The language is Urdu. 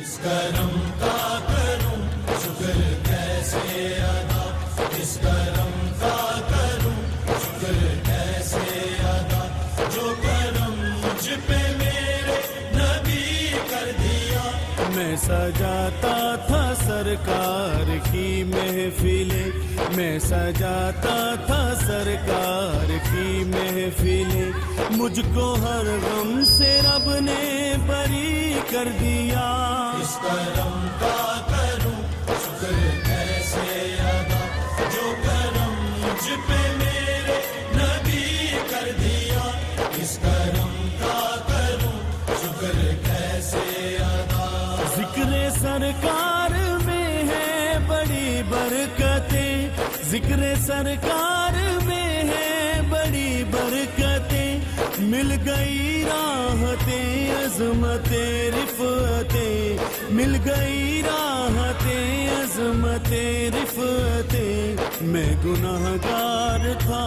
اس کرم کا کروں شکر کیسے ادا، اس کرم کا کروں شکر کیسے ادا، جو کرم مجھ پہ میرے نبی کر دیا۔ میں سجاتا تھا سرکار کی محفلیں، میں سجاتا تھا سرکار کی محفلیں، مجھ کو ہر غم سے رب نے بری کر دیا۔ اس کرم کا کروں شکر کیسے ادا، جو کرم مجھ پہ میرے نبی کر دیا۔ اس کرم کا کروں شکر کیسے ادا۔ ذکر سرکار میں ہے بڑی برکتیں، ذکر سرکار میں ہے بڑی برکتیں، مل گئی راحتیں عظمتیں رفعتیں، مل گئی راحتیں عظمتیں رفعتیں، میں گنہگار تھا